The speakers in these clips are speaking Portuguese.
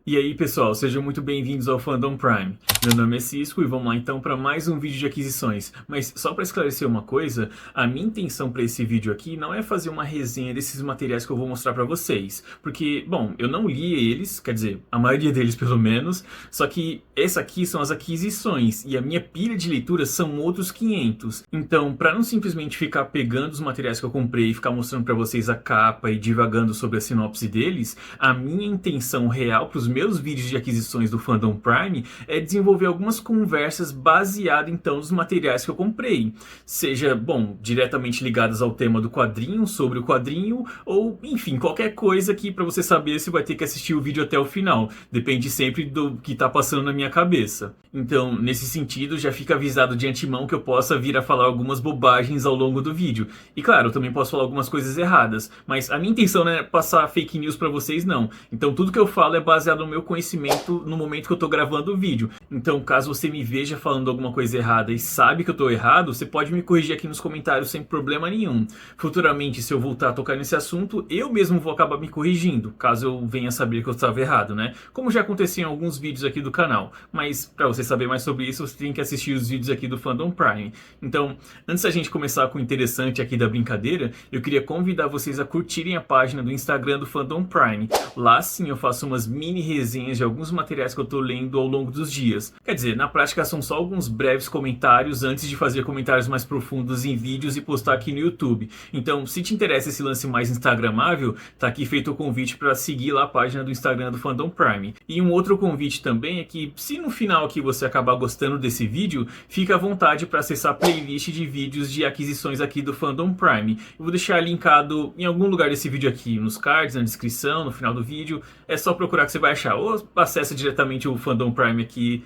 E aí pessoal, sejam muito bem-vindos ao Fandom Prime. Meu nome é Cisco e vamos lá então para mais um vídeo de aquisições. Mas só para esclarecer uma coisa, a minha intenção para esse vídeo aqui não é fazer uma resenha desses materiais que eu vou mostrar para vocês. Porque, bom, eu não li eles, quer dizer, a maioria deles pelo menos, só que essa aqui são as aquisições e a minha pilha de leitura são outros 500. Então, para não simplesmente ficar pegando os materiais que eu comprei e ficar mostrando para vocês a capa e divagando sobre a sinopse deles, a minha intenção real para os meus vídeos de aquisições do Fandom Prime é desenvolver algumas conversas baseadas então nos materiais que eu comprei. Seja, bom, diretamente ligadas ao tema do quadrinho, sobre o quadrinho, ou enfim, qualquer coisa que para você saber se vai ter que assistir o vídeo até o final. Depende sempre do que está passando na minha cabeça. Então, nesse sentido, já fica avisado de antemão que eu possa vir a falar algumas bobagens ao longo do vídeo. E claro, eu também posso falar algumas coisas erradas, mas a minha intenção não é passar fake news para vocês, não. Então tudo que eu falo é baseado no meu conhecimento no momento que eu tô gravando o vídeo. Então, caso você me veja falando alguma coisa errada e sabe que eu tô errado, você pode me corrigir aqui nos comentários sem problema nenhum. Futuramente, se eu voltar a tocar nesse assunto, eu mesmo vou acabar me corrigindo, caso eu venha saber que eu estava errado, né? Como já aconteceu em alguns vídeos aqui do canal. Mas, para você saber mais sobre isso, você tem que assistir os vídeos aqui do Fandom Prime. Então, antes da gente começar com o interessante aqui da brincadeira, eu queria convidar vocês a curtirem a página do Instagram do Fandom Prime. Lá sim eu faço umas mini resenhas de alguns materiais que eu tô lendo ao longo dos dias. Quer dizer, na prática são só alguns breves comentários antes de fazer comentários mais profundos em vídeos e postar aqui no YouTube. Então, se te interessa esse lance mais instagramável, tá aqui feito o convite para seguir lá a página do Instagram do Fandom Prime. E um outro convite também é que, se no final aqui você acabar gostando desse vídeo, fica à vontade para acessar a playlist de vídeos de aquisições aqui do Fandom Prime. Eu vou deixar linkado em algum lugar desse vídeo aqui, nos cards, na descrição, no final do vídeo. É só procurar que você vai achar, ou acessa diretamente o Fandom Prime aqui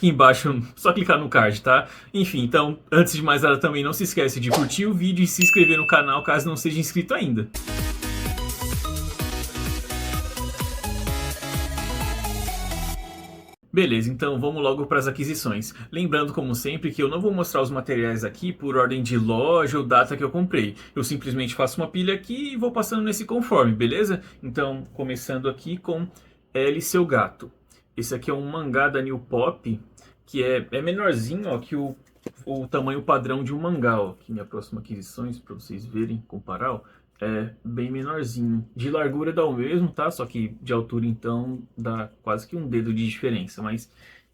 embaixo, só clicar no card, tá? Enfim, então, antes de mais nada também não se esquece de curtir o vídeo e se inscrever no canal caso não seja inscrito ainda. Beleza, então vamos logo para as aquisições. Lembrando, como sempre, que eu não vou mostrar os materiais aqui por ordem de loja ou data que eu comprei. Eu simplesmente faço uma pilha aqui e vou passando nesse conforme, beleza? Então, começando aqui com Ellie e Seu Gato. Esse aqui é um mangá da New Pop, que é menorzinho ó, que o tamanho padrão de um mangá. Ó. Aqui minha próxima aquisições, para vocês verem, comparar. Ó. É bem menorzinho. De largura dá o mesmo, tá? Só que de altura, então, dá quase que um dedo de diferença. Mas,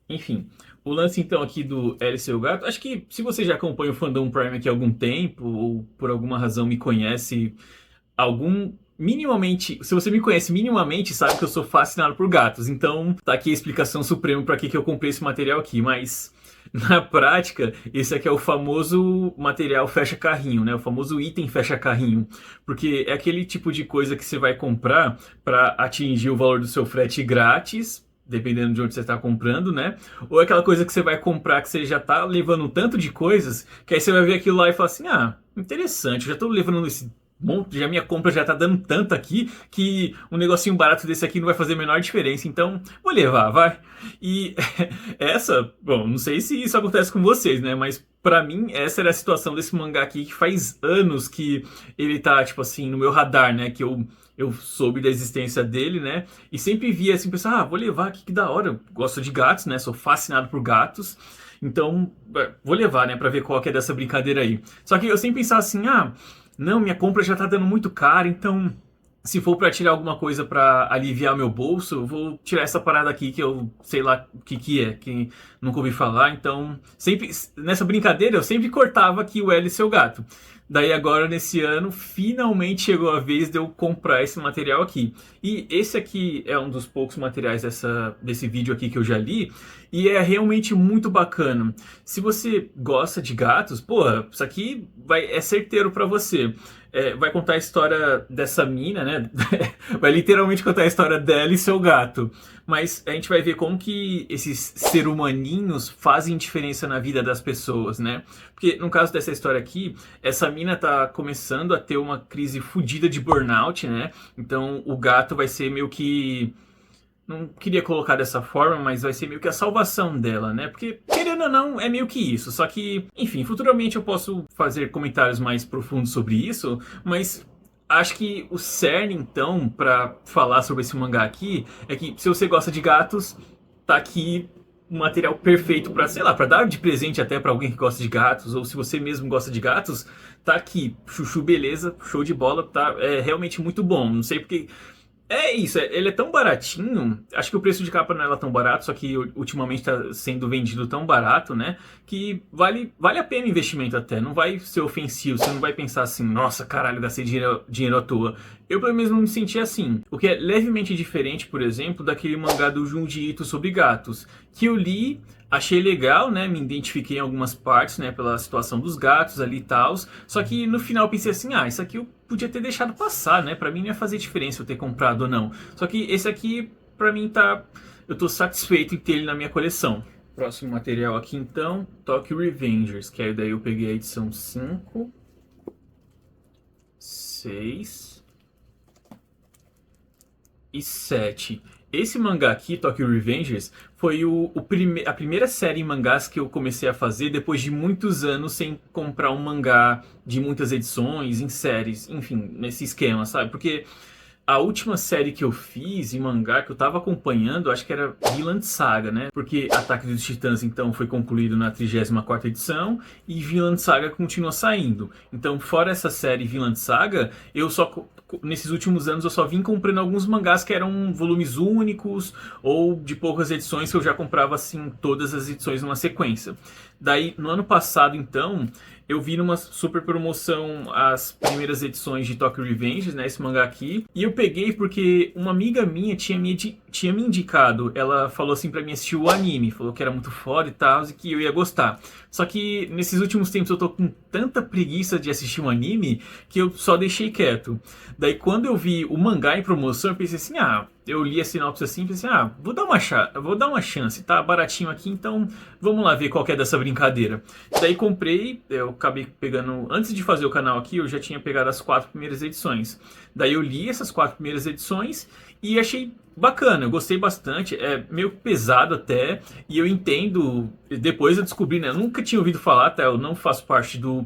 enfim. O lance, então, aqui do Ellie e Seu Gato... Acho que se você já acompanha o Fandom Prime aqui há algum tempo, ou por alguma razão me conhece minimamente, se você me conhece minimamente, sabe que eu sou fascinado por gatos. Então, tá aqui a explicação suprema para que eu comprei esse material aqui. Mas, na prática, esse aqui é o famoso material fecha-carrinho, né? O famoso item fecha-carrinho. Porque é aquele tipo de coisa que você vai comprar para atingir o valor do seu frete grátis, dependendo de onde você está comprando, né? Ou é aquela coisa que você vai comprar que você já tá levando um tanto de coisas, que aí você vai ver aquilo lá e fala assim, ah, interessante, eu já tô levando esse... Bom, já minha compra já tá dando tanto aqui que um negocinho barato desse aqui não vai fazer a menor diferença, então vou levar, vai. E essa, bom, não sei se isso acontece com vocês, né, mas pra mim essa era a situação desse mangá aqui que faz anos que ele tá, tipo assim, no meu radar, né, que eu soube da existência dele, né, e sempre via assim, pensar, vou levar aqui, que da hora, eu gosto de gatos, né, sou fascinado por gatos, então vou levar, né, pra ver qual que é dessa brincadeira aí. Só que eu sempre pensava assim, não, minha compra já tá dando muito cara, então se for para tirar alguma coisa para aliviar meu bolso, eu vou tirar essa parada aqui que eu sei lá o que é, que nunca ouvi falar. Então, sempre nessa brincadeira eu sempre cortava aqui o Ellie e Seu Gato. Daí agora, nesse ano, finalmente chegou a vez de eu comprar esse material aqui. E esse aqui é um dos poucos materiais desse vídeo aqui que eu já li. E é realmente muito bacana. Se você gosta de gatos, porra, isso aqui é certeiro pra você. Vai contar a história dessa mina, né? Vai literalmente contar a história dela e seu gato. Mas a gente vai ver como que esses ser humaninhos fazem diferença na vida das pessoas, né? Porque no caso dessa história aqui, essa mina tá começando a ter uma crise fodida de burnout, né? Então o gato vai ser meio que... Não queria colocar dessa forma, mas vai ser meio que a salvação dela, né? Porque, querendo ou não, é meio que isso. Só que, enfim, futuramente eu posso fazer comentários mais profundos sobre isso, mas acho que o cerne, então, pra falar sobre esse mangá aqui, é que se você gosta de gatos, tá aqui um material perfeito pra, sei lá, pra dar de presente até pra alguém que gosta de gatos, ou se você mesmo gosta de gatos, tá aqui. Chuchu, beleza, show de bola, tá? É realmente muito bom. Não sei porque. É isso, ele é tão baratinho. Acho que o preço de capa não é lá tão barato, só que ultimamente está sendo vendido tão barato, né? Que vale a pena o investimento até. Não vai ser ofensivo, você não vai pensar assim, nossa, caralho, gastei dinheiro à toa. Eu pelo menos não me senti assim. O que é levemente diferente, por exemplo, daquele mangá do Junji Ito sobre gatos, que eu li. Achei legal, né? Me identifiquei em algumas partes, né? Pela situação dos gatos ali e tal. Só que no final eu pensei assim, isso aqui eu podia ter deixado passar, né? Pra mim não ia fazer diferença eu ter comprado ou não. Só que esse aqui, pra mim tá... Eu tô satisfeito em ter ele na minha coleção. Próximo material aqui então, Tokyo Revengers. Que aí daí eu peguei a edição 5, 6 e 7. Esse mangá aqui, Tokyo Revengers, foi a primeira série em mangás que eu comecei a fazer depois de muitos anos sem comprar um mangá de muitas edições, em séries, enfim, nesse esquema, sabe? Porque a última série que eu fiz em mangá, que eu tava acompanhando, acho que era Vinland Saga, né? Porque Ataque dos Titãs, então, foi concluído na 34ª edição e Vinland Saga continua saindo. Então, fora essa série Vinland Saga, nesses últimos anos eu só vim comprando alguns mangás que eram volumes únicos ou de poucas edições que eu já comprava, assim, todas as edições numa sequência. Daí, no ano passado, então, eu vi numa super promoção as primeiras edições de Tokyo Revengers, né, esse mangá aqui. E eu peguei porque uma amiga minha tinha me indicado. Ela falou assim pra mim assistir o anime, falou que era muito foda e tal, e que eu ia gostar. Só que nesses últimos tempos eu tô com tanta preguiça de assistir um anime que eu só deixei quieto. Daí quando eu vi o mangá em promoção, eu pensei assim, eu li a sinopse assim e pensei, vou dar uma chance, tá baratinho aqui, então vamos lá ver qual que é dessa brincadeira. Daí comprei, eu acabei pegando, antes de fazer o canal aqui, eu já tinha pegado as 4 primeiras edições. Daí eu li essas 4 primeiras edições e achei bacana, eu gostei bastante, é meio pesado até, e eu entendo, depois eu descobri, né, eu nunca tinha ouvido falar, tá, eu não faço parte do...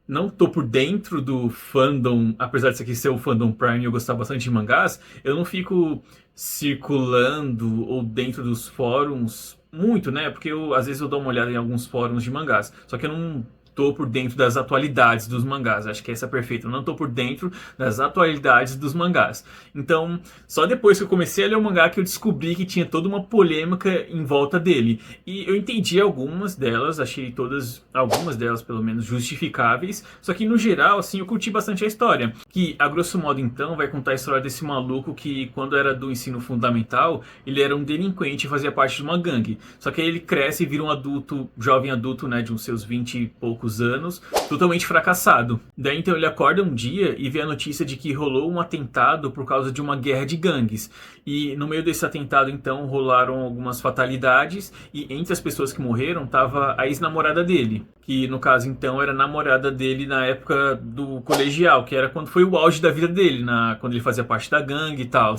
Não tô por dentro do fandom, apesar disso aqui ser o fandom Prime e eu gostar bastante de mangás, eu não fico circulando ou dentro dos fóruns muito, né? Porque às vezes eu dou uma olhada em alguns fóruns de mangás, só que eu não tô por dentro das atualidades dos mangás, acho que essa é perfeita, eu não tô por dentro das atualidades dos mangás. Então, só depois que eu comecei a ler o mangá que eu descobri que tinha toda uma polêmica em volta dele. E eu entendi algumas delas, achei algumas delas pelo menos justificáveis, só que no geral, assim, eu curti bastante a história. Que, a grosso modo então, vai contar a história desse maluco que quando era do ensino fundamental, ele era um delinquente e fazia parte de uma gangue. Só que aí ele cresce e vira um adulto, jovem adulto, né, de uns seus 20 e poucos anos, totalmente fracassado. Daí então ele acorda um dia e vê a notícia de que rolou um atentado por causa de uma guerra de gangues. E no meio desse atentado então rolaram algumas fatalidades e entre as pessoas que morreram tava a ex-namorada dele, que no caso então era namorada dele na época do colegial, que era quando foi o auge da vida dele, quando ele fazia parte da gangue e tal.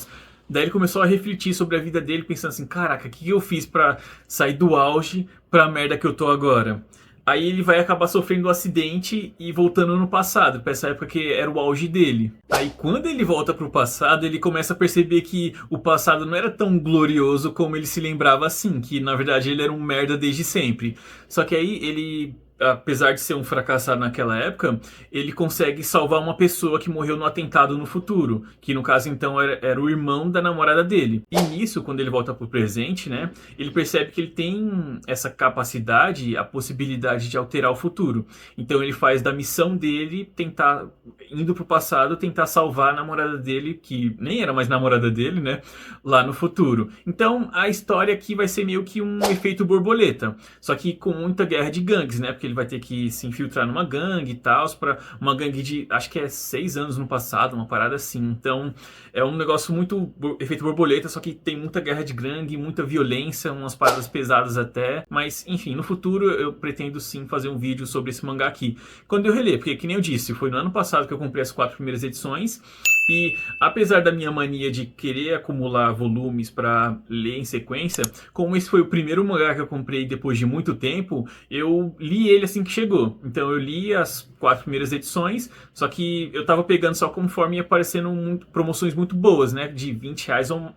Daí ele começou a refletir sobre a vida dele, pensando assim, caraca, o que eu fiz pra sair do auge pra merda que eu tô agora? Aí ele vai acabar sofrendo um acidente e voltando no passado, pra essa época que era o auge dele. Aí quando ele volta pro passado, ele começa a perceber que o passado não era tão glorioso como ele se lembrava assim, que na verdade ele era um merda desde sempre. Só que aí ele... apesar de ser um fracassado naquela época, ele consegue salvar uma pessoa que morreu no atentado no futuro, que no caso então era o irmão da namorada dele. E nisso, quando ele volta pro presente, né, ele percebe que ele tem essa capacidade, a possibilidade de alterar o futuro. Então ele faz da missão dele tentar, indo pro passado, tentar salvar a namorada dele, que nem era mais namorada dele, né, lá no futuro. Então a história aqui vai ser meio que um efeito borboleta, só que com muita guerra de gangues, né, porque ele vai ter que se infiltrar numa gangue e tal, para uma gangue de, acho que é 6 anos no passado, uma parada assim. Então, é um negócio muito efeito borboleta, só que tem muita guerra de gangue, muita violência, umas paradas pesadas até. Mas, enfim, no futuro eu pretendo sim fazer um vídeo sobre esse mangá aqui. Quando eu reler, porque que nem eu disse, foi no ano passado que eu comprei as 4 primeiras edições, E apesar da minha mania de querer acumular volumes para ler em sequência, como esse foi o primeiro mangá que eu comprei depois de muito tempo, eu li ele assim que chegou. Então eu li as 4 primeiras edições, só que eu tava pegando só conforme ia aparecendo promoções muito boas, né? De R$ 20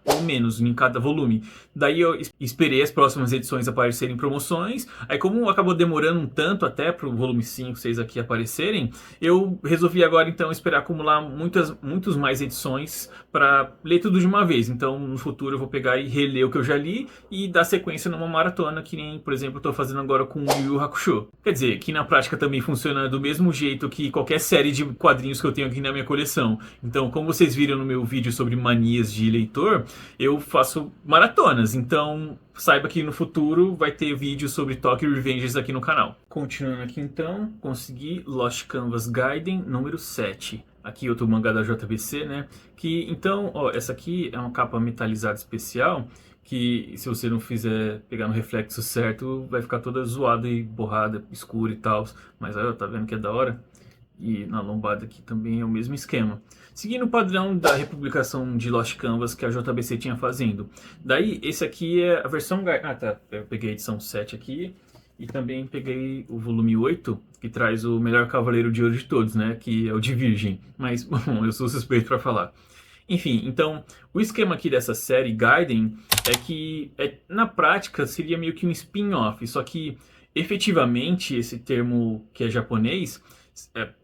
ou menos em cada volume. Daí eu esperei as próximas edições aparecerem em promoções. Aí como acabou demorando um tanto até pro volume 5, 6 aqui aparecerem, eu resolvi agora então esperar acumular muitos mais edições para ler tudo de uma vez. Então no futuro eu vou pegar e reler o que eu já li e dar sequência numa maratona, que nem, por exemplo, eu tô fazendo agora com o Yu Yu Hakusho. Quer dizer, que na prática também funciona do mesmo jeito que qualquer série de quadrinhos que eu tenho aqui na minha coleção. Então, como vocês viram no meu vídeo sobre manias de leitor, eu faço maratonas. Então, saiba que no futuro vai ter vídeo sobre Tokyo Revengers aqui no canal. Continuando aqui então, consegui Lost Canvas Gaiden número 7. Aqui outro mangá da JBC, né? Que então, ó, essa aqui é uma capa metalizada especial que se você não fizer pegar no reflexo certo, vai ficar toda zoada e borrada, escura e tal. Mas aí, ó, tá vendo que é da hora? E na lombada aqui também é o mesmo esquema. Seguindo o padrão da republicação de Lost Canvas que a JBC tinha fazendo. Daí, esse aqui é a versão... Ah, tá. Eu peguei a edição 7 aqui. E também peguei o volume 8, que traz o melhor cavaleiro de ouro de todos, né? Que é o de Virgem. Mas, bom, eu sou suspeito para falar. Enfim, então, o esquema aqui dessa série Gaiden é que, na prática, seria meio que um spin-off. Só que, efetivamente, esse termo que é japonês,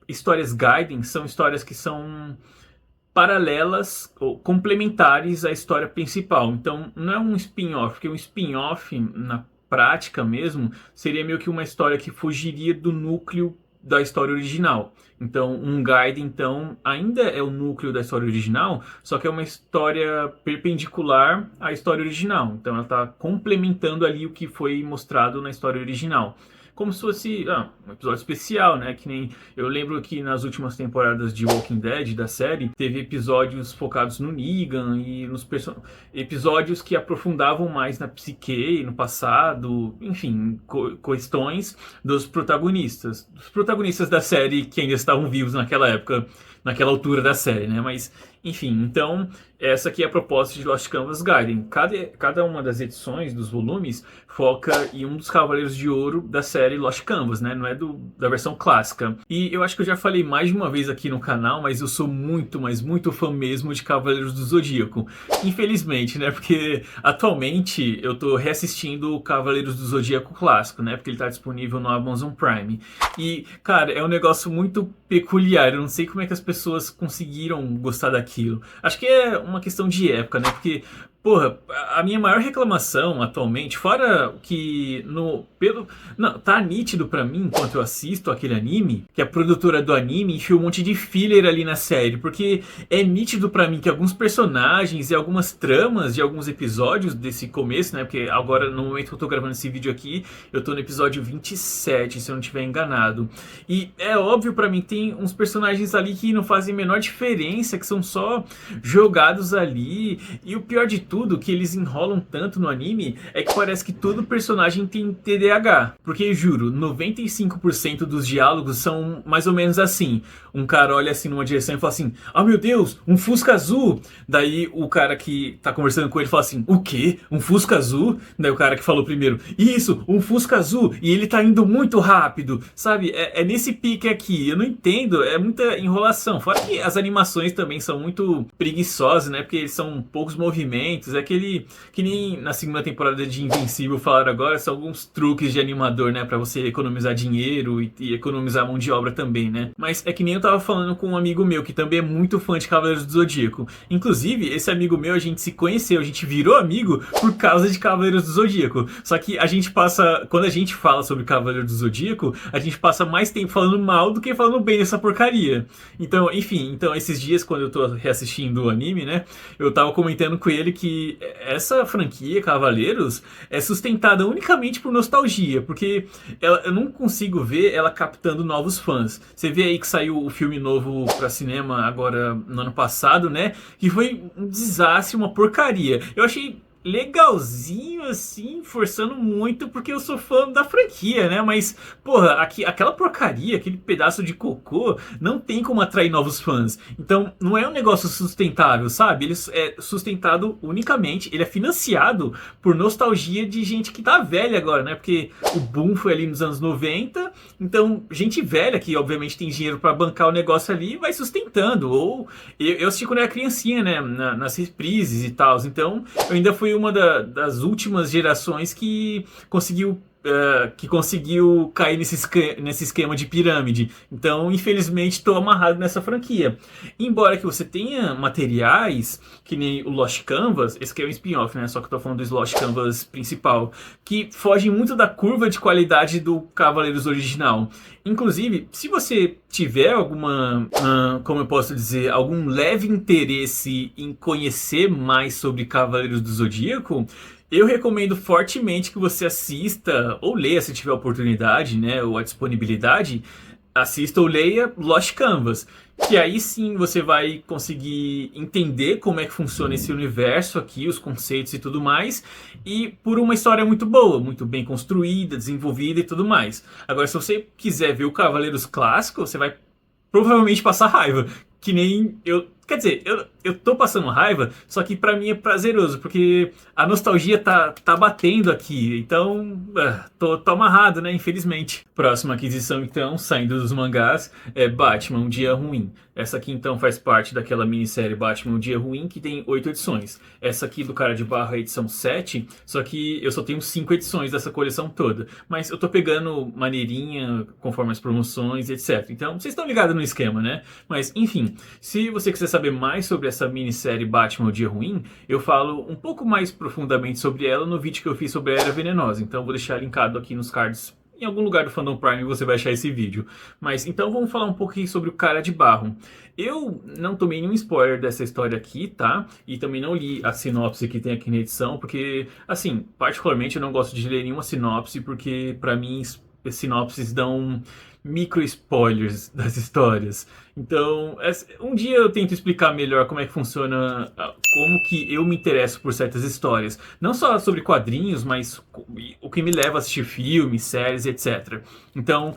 histórias Gaiden são histórias que são paralelas ou complementares à história principal. Então, não é um spin-off, porque um spin-off, na prática mesmo, seria meio que uma história que fugiria do núcleo da história original. Então, um Gaiden, então, ainda é o núcleo da história original, só que é uma história perpendicular à história original. Então, ela está complementando ali o que foi mostrado na história original. Como se fosse um episódio especial, né? Que nem eu lembro que nas últimas temporadas de Walking Dead, da série, teve episódios focados no Negan e nos episódios que aprofundavam mais na psique, no passado, enfim, questões dos protagonistas. Dos protagonistas da série que ainda estavam vivos naquela época, naquela altura da série, né? Mas, enfim, então, essa aqui é a proposta de Lost Canvas Gaiden. Cada uma das edições dos volumes foca em um dos Cavaleiros de Ouro da série Lost Canvas, né? Não é da versão clássica. E eu acho que eu já falei mais de uma vez aqui no canal, mas eu sou muito, mas muito fã mesmo de Cavaleiros do Zodíaco. Infelizmente, né? Porque atualmente eu tô reassistindo o Cavaleiros do Zodíaco clássico, né? Porque ele tá disponível no Amazon Prime. E, cara, é um negócio muito peculiar. Eu não sei como é que as pessoas conseguiram gostar daquilo. Acho que é uma questão de época, né? Porque, porra, a minha maior reclamação atualmente, fora que não, tá nítido pra mim enquanto eu assisto aquele anime, que a produtora do anime enfiou um monte de filler ali na série, porque é nítido pra mim que alguns personagens e algumas tramas de alguns episódios desse começo, né? Porque agora, no momento que eu tô gravando esse vídeo aqui, eu tô no episódio 27, se eu não estiver enganado. E é óbvio pra mim, tem uns personagens ali que não fazem a menor diferença, que são só jogados ali. E o pior de tudo, que eles enrolam tanto no anime, é que parece que todo personagem tem TDAH. Porque, juro, 95% dos diálogos são mais ou menos assim. Um cara olha assim numa direção e fala assim: "Ah, meu Deus, um Fusca azul!" Daí o cara que tá conversando com ele fala assim: "O quê? Um Fusca azul?" Daí o cara que falou primeiro: "Isso, um Fusca azul! E ele tá indo muito rápido!" Sabe? É nesse pique aqui. Eu não entendo, é muita enrolação. Fora que as animações também são muito preguiçosas, né? Porque eles são poucos movimentos. É aquele que nem na segunda temporada de Invencível falaram agora, são alguns truques de animador, né? Pra você economizar dinheiro e economizar mão de obra também, né? Mas é que nem eu tava falando com um amigo meu que também é muito fã de Cavaleiros do Zodíaco. Inclusive, esse amigo meu, a gente se conheceu, a gente virou amigo por causa de Cavaleiros do Zodíaco. Só que a gente passa, quando a gente fala sobre Cavaleiros do Zodíaco, a gente passa mais tempo falando mal do que falando bem dessa porcaria. Então, enfim, esses dias, quando eu tô reassistindo o anime, né, eu tava comentando com ele que essa franquia, Cavaleiros, é sustentada unicamente por nostalgia, porque eu não consigo ver ela captando novos fãs. Você vê aí que saiu o filme novo pra cinema agora no ano passado, né, que foi um desastre, uma porcaria. Eu achei legalzinho, assim, forçando muito, porque eu sou fã da franquia, né? Mas, porra, aquela porcaria, aquele pedaço de cocô, não tem como atrair novos fãs. Então, não é um negócio sustentável, sabe? Ele é sustentado unicamente, ele é financiado por nostalgia de gente que tá velha agora, né? Porque o boom foi ali nos anos 90, então, gente velha que, obviamente, tem dinheiro pra bancar o negócio ali, vai sustentando. Ou, eu assisti quando era criancinha, né? Nas reprises e tal. Então, eu ainda fui uma das últimas gerações que conseguiu cair nesse esquema de pirâmide. Então, infelizmente, estou amarrado nessa franquia. Embora que você tenha materiais, que nem o Lost Canvas, esse aqui é um spin-off, né? Só que eu tô falando do Lost Canvas principal, que fogem muito da curva de qualidade do Cavaleiros original. Inclusive, se você tiver como eu posso dizer, algum leve interesse em conhecer mais sobre Cavaleiros do Zodíaco, eu recomendo fortemente que você assista ou leia, se tiver oportunidade, né, ou a disponibilidade, assista ou leia Lost Canvas, que aí sim você vai conseguir entender como é que funciona esse universo aqui, os conceitos e tudo mais, e por uma história muito boa, muito bem construída, desenvolvida e tudo mais. Agora, se você quiser ver o Cavaleiros clássico, você vai provavelmente passar raiva, que nem eu. Quer dizer, eu tô passando raiva, só que pra mim é prazeroso, porque a nostalgia tá batendo aqui. Então, tô amarrado, né? Infelizmente. Próxima aquisição, então, saindo dos mangás, é Batman, Um Dia Ruim. Essa aqui, então, faz parte daquela minissérie Batman, Um Dia Ruim, que tem 8 edições. Essa aqui do Cara de Barro é a edição 7, só que eu só tenho 5 edições dessa coleção toda. Mas eu tô pegando maneirinha, conforme as promoções, etc. Então, vocês estão ligados no esquema, né? Mas, enfim, se você quiser saber mais sobre essa minissérie Batman, O Dia Ruim, eu falo um pouco mais profundamente sobre ela no vídeo que eu fiz sobre a Era Venenosa. Então, vou deixar linkado aqui nos cards. Em algum lugar do Fandom Prime você vai achar esse vídeo. Mas então vamos falar um pouquinho sobre o Cara de Barro. Eu não tomei nenhum spoiler dessa história aqui, tá? E também não li a sinopse que tem aqui na edição, porque, assim, particularmente eu não gosto de ler nenhuma sinopse, porque pra mim sinopses dão micro spoilers das histórias. Então, um dia eu tento explicar melhor como é que funciona, como que eu me interesso por certas histórias. Não só sobre quadrinhos, mas o que me leva a assistir filmes, séries, etc. Então,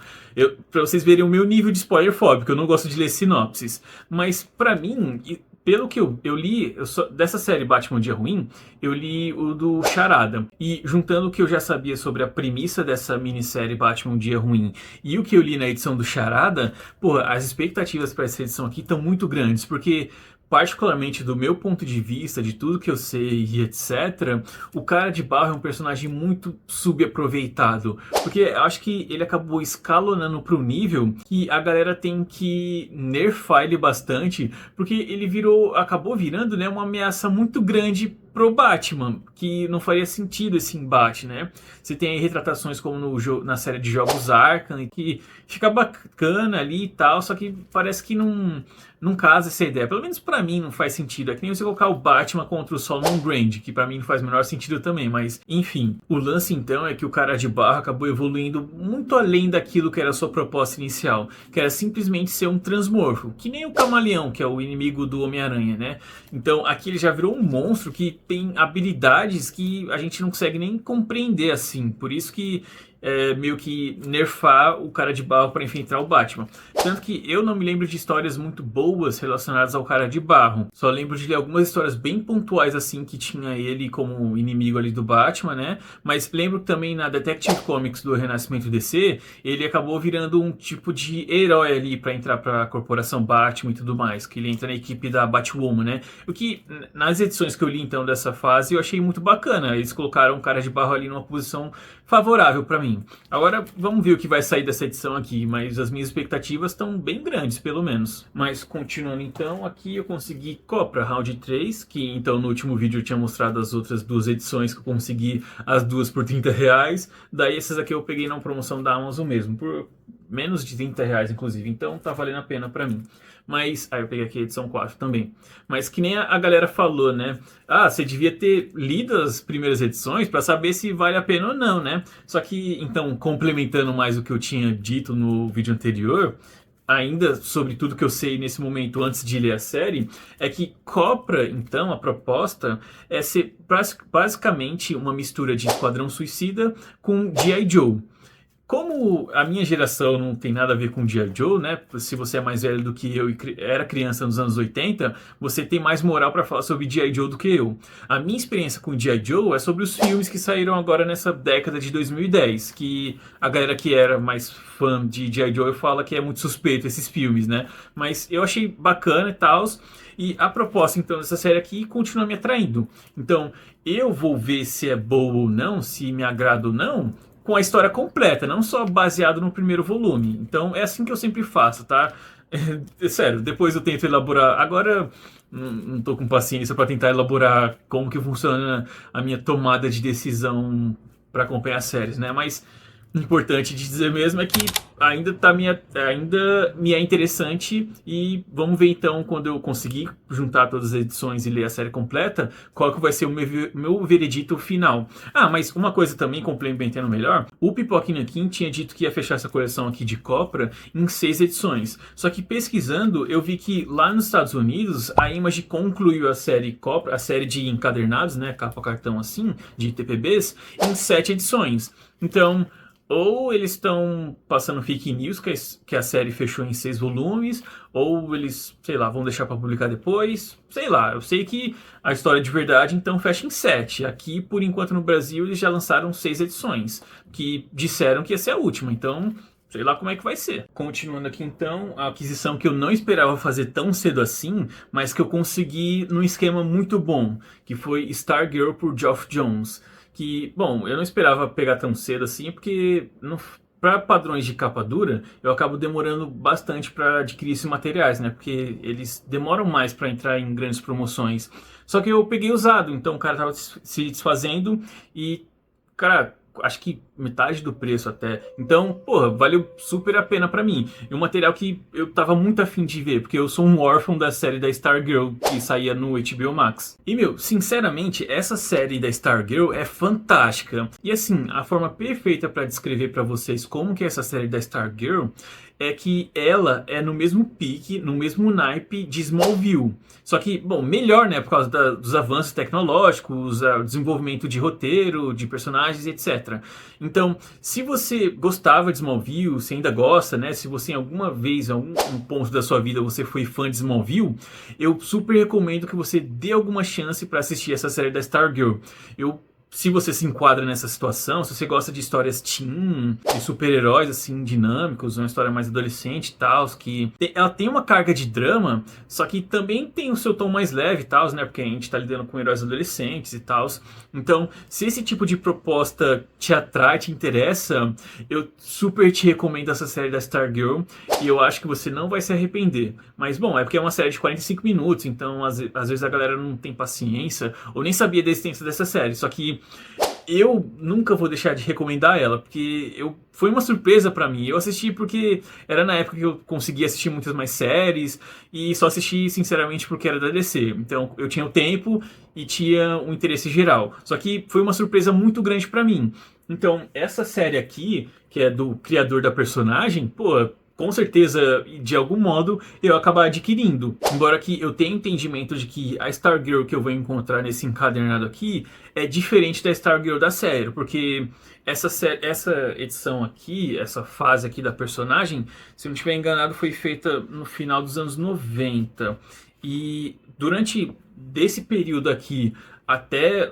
pra vocês verem o meu nível de spoiler fóbico, eu não gosto de ler sinopses. Mas, pra mim, pelo que eu li, dessa série Batman Dia Ruim, eu li o do Charada. E juntando o que eu já sabia sobre a premissa dessa minissérie Batman Dia Ruim e o que eu li na edição do Charada, pô, as expectativas para essa edição aqui estão muito grandes, porque particularmente do meu ponto de vista, de tudo que eu sei e etc., o Cara de Barro é um personagem muito subaproveitado. Porque eu acho que ele acabou escalonando para um nível que a galera tem que nerfar ele bastante, porque ele acabou virando, né, uma ameaça muito grande pro Batman, que não faria sentido esse embate, né? Você tem aí retratações como na série de jogos Arkham, que fica bacana ali e tal, só que parece que não casa essa ideia. Pelo menos pra mim não faz sentido. É que nem você colocar o Batman contra o Solomon Grande, que pra mim não faz o menor sentido também, mas enfim. O lance então é que o Cara de Barro acabou evoluindo muito além daquilo que era a sua proposta inicial, que era simplesmente ser um transmorfo, que nem o Camaleão, que é o inimigo do Homem-Aranha, né? Então aqui ele já virou um monstro que tem habilidades que a gente não consegue nem compreender assim. Por isso que meio que nerfar o Cara de Barro para enfrentar o Batman. Tanto que eu não me lembro de histórias muito boas relacionadas ao Cara de Barro. Só lembro de ler algumas histórias bem pontuais assim que tinha ele como inimigo ali do Batman, né? Mas lembro que também na Detective Comics do Renascimento DC, ele acabou virando um tipo de herói ali para entrar para a Corporação Batman e tudo mais, que ele entra na equipe da Batwoman, né? O que nas edições que eu li então dessa fase eu achei muito bacana. Eles colocaram o Cara de Barro ali numa posição favorável para mim. Agora vamos ver o que vai sair dessa edição aqui, mas as minhas expectativas estão bem grandes, pelo menos. Mas continuando então, aqui eu consegui Copra Round 3, que então no último vídeo eu tinha mostrado as outras duas edições que eu consegui as duas por R$30. Daí essas aqui eu peguei na promoção da Amazon mesmo, por menos de R$30 inclusive, então tá valendo a pena pra mim. Mas, eu peguei aqui a edição 4 também. Mas que nem a galera falou, né? Ah, você devia ter lido as primeiras edições pra saber se vale a pena ou não, né? Só que, então, complementando mais o que eu tinha dito no vídeo anterior, ainda sobre tudo que eu sei nesse momento antes de ler a série, é que Copra, então, a proposta é ser basicamente uma mistura de Esquadrão Suicida com G.I. Joe. Como a minha geração não tem nada a ver com G.I. Joe, né? Se você é mais velho do que eu e era criança nos anos 80, você tem mais moral para falar sobre G.I. Joe do que eu. A minha experiência com G.I. Joe é sobre os filmes que saíram agora nessa década de 2010, que a galera que era mais fã de G.I. Joe fala que é muito suspeito esses filmes, né? Mas eu achei bacana e tal. E a proposta, então, dessa série aqui continua me atraindo. Então, eu vou ver se é boa ou não, se me agrada ou não, com a história completa, não só baseado no primeiro volume. Então é assim que eu sempre faço, tá? Sério, depois eu tento elaborar. Agora não tô com paciência para tentar elaborar como que funciona a minha tomada de decisão para acompanhar séries, né? Mas o importante de dizer mesmo é que ainda me é interessante e vamos ver então quando eu conseguir juntar todas as edições e ler a série completa, qual que vai ser o meu veredito final. Ah, mas uma coisa também complementando melhor, o Pipoca Nanquim tinha dito que ia fechar essa coleção aqui de Copra em 6 edições, só que pesquisando eu vi que lá nos Estados Unidos a Image concluiu a série Copra, a série de encadernados, né, capa cartão assim, de TPBs, em 7 edições. Então, ou eles estão passando fake news que a série fechou em 6 volumes, ou eles, sei lá, vão deixar para publicar depois. Sei lá, eu sei que a história de verdade então fecha em 7. Aqui, por enquanto, no Brasil, eles já lançaram 6 edições, que disseram que ia ser a última, então sei lá como é que vai ser. Continuando aqui então, a aquisição que eu não esperava fazer tão cedo assim, mas que eu consegui num esquema muito bom, que foi Stargirl por Geoff Johns. Que, bom, eu não esperava pegar tão cedo assim, porque para padrões de capa dura, eu acabo demorando bastante para adquirir esses materiais, né? Porque eles demoram mais para entrar em grandes promoções. Só que eu peguei usado, então o cara tava se desfazendo e, cara, acho que metade do preço até. Então, porra, valeu super a pena pra mim. E um material que eu tava muito afim de ver, porque eu sou um órfão da série da Stargirl que saía no HBO Max. E, meu, sinceramente, essa série da Stargirl é fantástica. E, assim, a forma perfeita pra descrever pra vocês como que é essa série da Stargirl é que ela é no mesmo pique, no mesmo naipe de Smallville. Só que, bom, melhor, né? Por causa dos avanços tecnológicos, o desenvolvimento de roteiro, de personagens, etc. Então, se você gostava de Smallville, se ainda gosta, né? Se você em alguma vez, em algum ponto da sua vida, você foi fã de Smallville, eu super recomendo que você dê alguma chance para assistir essa série da Stargirl. Se você se enquadra nessa situação, se você gosta de histórias teen, de super-heróis assim dinâmicos, uma história mais adolescente e tal, ela tem uma carga de drama, só que também tem o seu tom mais leve e tal, né? Porque a gente tá lidando com heróis adolescentes e tal. Então, se esse tipo de proposta te atrai, te interessa, eu super te recomendo essa série da Stargirl e eu acho que você não vai se arrepender. Mas bom, é porque é uma série de 45 minutos, então às vezes a galera não tem paciência ou nem sabia da existência dessa série, só que eu nunca vou deixar de recomendar ela, porque foi uma surpresa pra mim. Eu assisti porque era na época que eu conseguia assistir muitas mais séries e só assisti sinceramente porque era da DC. Então eu tinha o tempo e tinha um interesse geral. Só que foi uma surpresa muito grande pra mim. Então essa série aqui, que é do criador da personagem, pô, com certeza, de algum modo, eu acabar adquirindo. Embora que eu tenha entendimento de que a Stargirl que eu vou encontrar nesse encadernado aqui é diferente da Stargirl da série, porque essa edição aqui, essa fase aqui da personagem, se eu não estiver enganado, foi feita no final dos anos 90. E durante desse período aqui até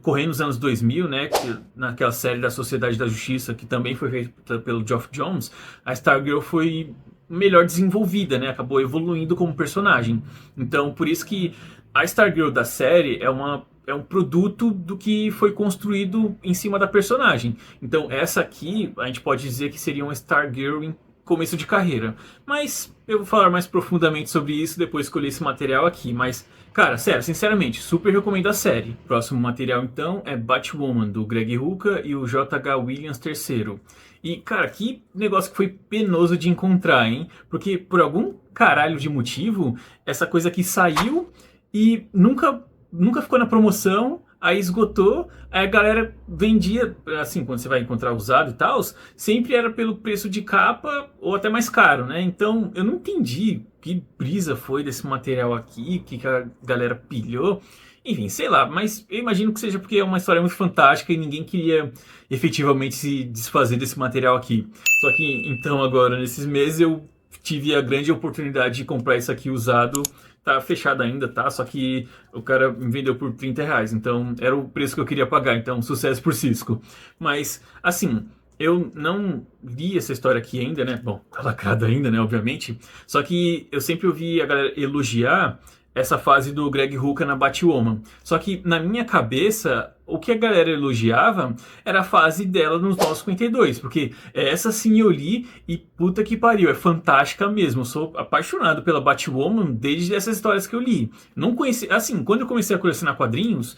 correndo nos anos 2000, né, naquela série da Sociedade da Justiça, que também foi feita pelo Geoff Johns, a Stargirl foi melhor desenvolvida, né, acabou evoluindo como personagem. Então, por isso que a Stargirl da série é um produto do que foi construído em cima da personagem. Então, essa aqui, a gente pode dizer que seria uma Stargirl em começo de carreira. Mas eu vou falar mais profundamente sobre isso depois que eu ler esse material aqui. Mas, cara, sério, sinceramente, super recomendo a série. Próximo material, então, é Batwoman, do Greg Rucka e o J.H. Williams III. E, cara, que negócio que foi penoso de encontrar, hein? Porque, por algum caralho de motivo, essa coisa aqui saiu e nunca ficou na promoção. aí esgotou, aí a galera vendia, assim, quando você vai encontrar usado e tal, sempre era pelo preço de capa ou até mais caro, né? Então eu não entendi que brisa foi desse material aqui, que a galera pilhou. Enfim, sei lá, mas eu imagino que seja porque é uma história muito fantástica e ninguém queria efetivamente se desfazer desse material aqui. Só que então agora, nesses meses, eu tive a grande oportunidade de comprar isso aqui usado. Tá fechado ainda, tá? Só que o cara me vendeu por R$ 30, então era o preço que eu queria pagar, então sucesso por Cisco. Mas, assim, eu não li essa história aqui ainda, né? Bom, tá lacrado ainda, né? Obviamente. Só que eu sempre ouvi a galera elogiar essa fase do Greg Rucka na Batwoman. Só que na minha cabeça, o que a galera elogiava era a fase dela nos 952, porque essa sim eu li e puta que pariu, é fantástica mesmo. Eu sou apaixonado pela Batwoman desde essas histórias que eu li. Não conheci, assim, quando eu comecei a colecionar quadrinhos,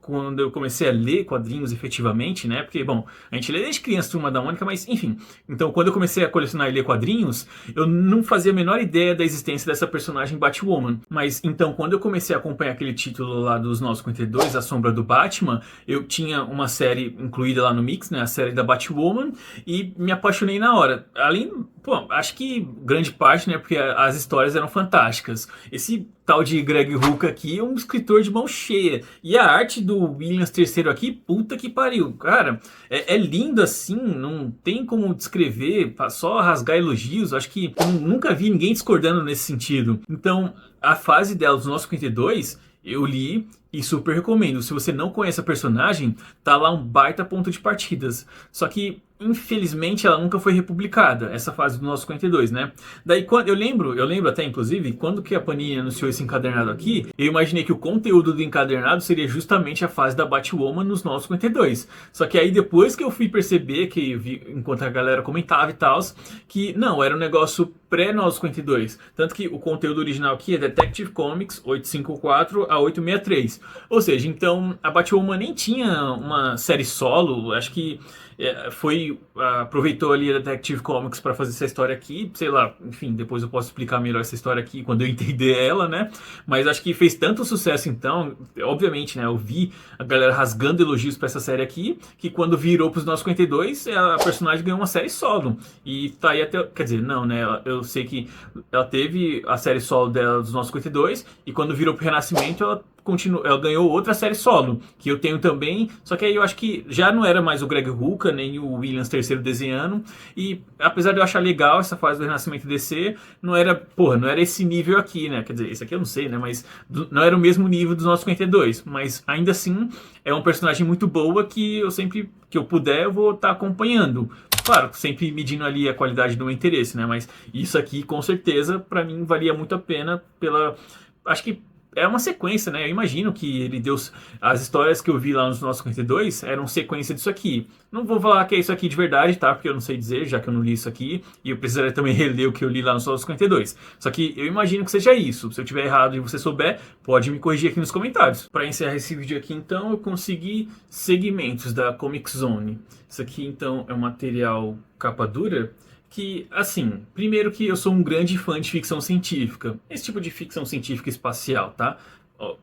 quando eu comecei a ler quadrinhos efetivamente, né? Porque, bom, a gente lê desde criança Turma da Mônica, mas enfim. Então, quando eu comecei a colecionar e ler quadrinhos, eu não fazia a menor ideia da existência dessa personagem Batwoman. Mas então, quando eu comecei a acompanhar aquele título lá dos 952, A Sombra do Batman, eu tinha uma série incluída lá no Mix, né? A série da Batwoman, e me apaixonei na hora. Além, pô, acho que grande parte, né? Porque as histórias eram fantásticas. Esse tal de Greg Rucka aqui é um escritor de mão cheia. E a arte do Williams III aqui, puta que pariu. Cara, é lindo assim, não tem como descrever, só rasgar elogios. Acho que eu nunca vi ninguém discordando nesse sentido. Então, a fase dela dos 952, eu li e super recomendo. Se você não conhece a personagem, tá lá um baita ponto de partidas. Só que, infelizmente, ela nunca foi republicada, essa fase do nosso 52, né? Daí, quando eu lembro até, inclusive, quando que a Panini anunciou esse encadernado aqui, eu imaginei que o conteúdo do encadernado seria justamente a fase da Batwoman nos 952. Só que aí, depois que eu fui perceber, que eu vi, enquanto a galera comentava e tal, que não, era um negócio pré-952. Tanto que o conteúdo original aqui é Detective Comics 854 a 863. Ou seja, então a Batwoman nem tinha uma série solo, acho que aproveitou ali a Detective Comics para fazer essa história aqui, sei lá, enfim, depois eu posso explicar melhor essa história aqui quando eu entender ela, né? Mas acho que fez tanto sucesso então, obviamente, né, eu vi a galera rasgando elogios para essa série aqui, que quando virou pros 952, a personagem ganhou uma série solo. E tá aí até, quer dizer, não, né, eu sei que ela teve a série solo dela dos 952 e quando virou pro Renascimento ela ganhou outra série solo, que eu tenho também, só que aí eu acho que já não era mais o Greg Rucka, nem o Williams III desenhando, e apesar de eu achar legal essa fase do Renascimento DC, não era esse nível aqui, né, quer dizer, esse aqui eu não sei, né, mas não era o mesmo nível dos nossos 52, mas ainda assim é um personagem muito boa que eu sempre que eu puder eu vou estar acompanhando. Claro, sempre medindo ali a qualidade do meu interesse, né, mas isso aqui com certeza para mim valia muito a pena acho que é uma sequência, né? Eu imagino que ele deu. As histórias que eu vi lá nos nossos 52 eram sequência disso aqui. Não vou falar que é isso aqui de verdade, tá? Porque eu não sei dizer, já que eu não li isso aqui. E eu precisaria também reler o que eu li lá nos nossos 52. Só que eu imagino que seja isso. Se eu tiver errado e você souber, pode me corrigir aqui nos comentários. Para encerrar esse vídeo aqui, então, eu consegui segmentos da Comic Zone. Isso aqui, então, é um material capa dura. Que, assim, primeiro que eu sou um grande fã de ficção científica. Esse tipo de ficção científica espacial, tá?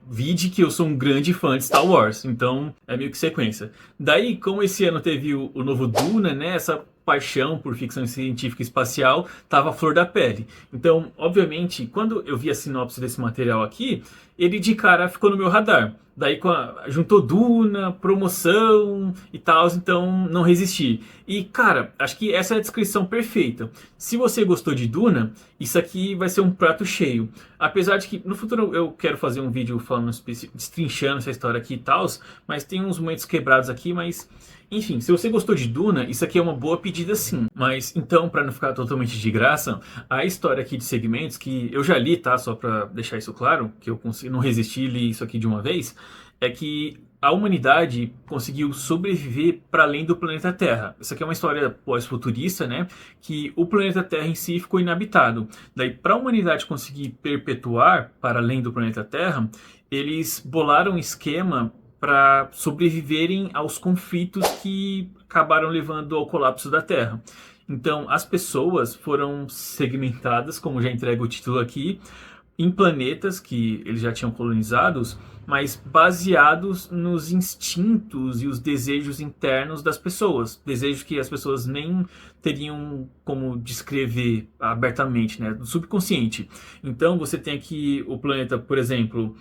Vide que eu sou um grande fã de Star Wars, então é meio que sequência. Daí, como esse ano teve o novo Duna, né? Essa paixão por ficção científica espacial tava à flor da pele. Então, obviamente, quando eu vi a sinopse desse material aqui, ele de cara ficou no meu radar. Daí juntou Duna, promoção e tal, então não resisti. E cara, acho que essa é a descrição perfeita. Se você gostou de Duna, isso aqui vai ser um prato cheio. Apesar de que no futuro eu quero fazer um vídeo falando, destrinchando essa história aqui e tal, mas tem uns momentos quebrados aqui, mas enfim, se você gostou de Duna, isso aqui é uma boa pedida sim. Mas então, para não ficar totalmente de graça, a história aqui de segmentos, que eu já li, tá? Só para deixar isso claro, que eu não resisti e li isso aqui de uma vez, é que a humanidade conseguiu sobreviver para além do planeta Terra. Isso aqui é uma história pós-futurista, né? Que o planeta Terra em si ficou inabitado. Daí, para a humanidade conseguir perpetuar para além do planeta Terra, eles bolaram um esquema para sobreviverem aos conflitos que acabaram levando ao colapso da Terra. Então, as pessoas foram segmentadas, como já entrega o título aqui, em planetas que eles já tinham colonizados, mas baseados nos instintos e os desejos internos das pessoas. Desejos que as pessoas nem teriam como descrever abertamente, né? Do subconsciente. Então você tem aqui o planeta, por exemplo,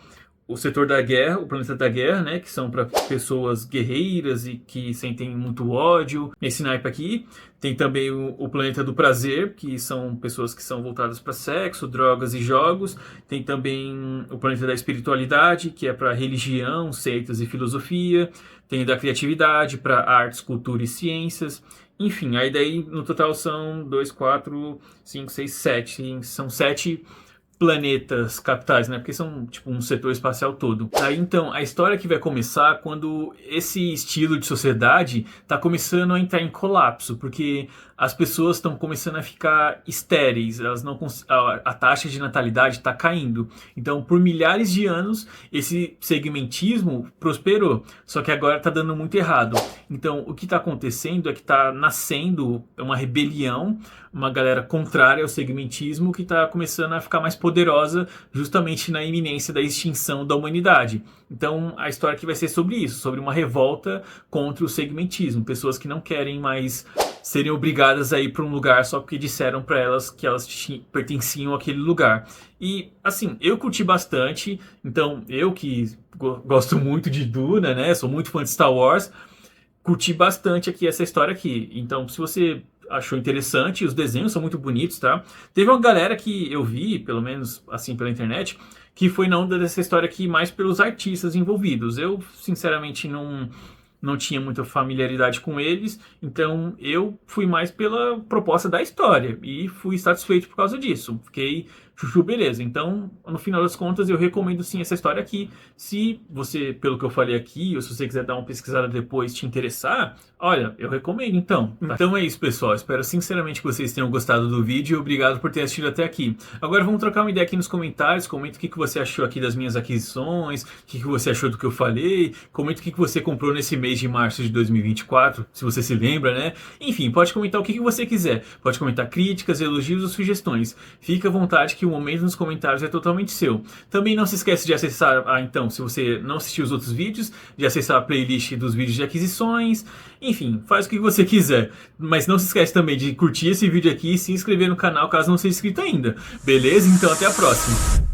o setor da guerra, o planeta da guerra, né, que são para pessoas guerreiras e que sentem muito ódio. Nesse naipe aqui tem também o planeta do prazer, que são pessoas que são voltadas para sexo, drogas e jogos. Tem também o planeta da espiritualidade, que é para religião, seitas e filosofia. Tem o da criatividade, para artes, cultura e ciências. Enfim, aí daí no total são 2, 4, 5, 6, 7. São 7 planetas capitais, né? Porque são tipo um setor espacial todo. Aí então, a história que vai começar quando esse estilo de sociedade está começando a entrar em colapso, porque as pessoas estão começando a ficar estéreis, elas não a taxa de natalidade está caindo. Então, por milhares de anos, esse segmentismo prosperou, só que agora está dando muito errado. Então, o que está acontecendo é que está nascendo uma rebelião, uma galera contrária ao segmentismo que está começando a ficar mais poderosa justamente na iminência da extinção da humanidade. Então, a história aqui vai ser sobre isso, sobre uma revolta contra o segmentismo, pessoas que não querem mais serem obrigadas a ir para um lugar só porque disseram para elas que elas pertenciam àquele lugar. E, assim, eu curti bastante, então eu que gosto muito de Duna, né, sou muito fã de Star Wars, curti bastante aqui essa história aqui. Então, se você achou interessante, os desenhos são muito bonitos, tá? Teve uma galera que eu vi, pelo menos assim pela internet, que foi na onda dessa história aqui mais pelos artistas envolvidos. Eu, sinceramente, não tinha muita familiaridade com eles, então eu fui mais pela proposta da história e fui satisfeito por causa disso. Fiquei chuchu beleza. Então, no final das contas, eu recomendo sim essa história aqui. Se você, pelo que eu falei aqui, ou se você quiser dar uma pesquisada depois, te interessar, olha, eu recomendo então. Então é isso, pessoal. Espero sinceramente que vocês tenham gostado do vídeo e obrigado por ter assistido até aqui. Agora vamos trocar uma ideia aqui nos comentários. Comenta o que você achou aqui das minhas aquisições, o que você achou do que eu falei, comenta o que você comprou nesse mês de março de 2024, se você se lembra, né? Enfim, pode comentar o que você quiser. Pode comentar críticas, elogios ou sugestões. Fica à vontade que o momento nos comentários é totalmente seu. Também não se esqueça de acessar, então, se você não assistiu os outros vídeos, de acessar a playlist dos vídeos de aquisições. Enfim, faz o que você quiser. Mas não se esquece também de curtir esse vídeo aqui e se inscrever no canal caso não seja inscrito ainda. Beleza? Então até a próxima.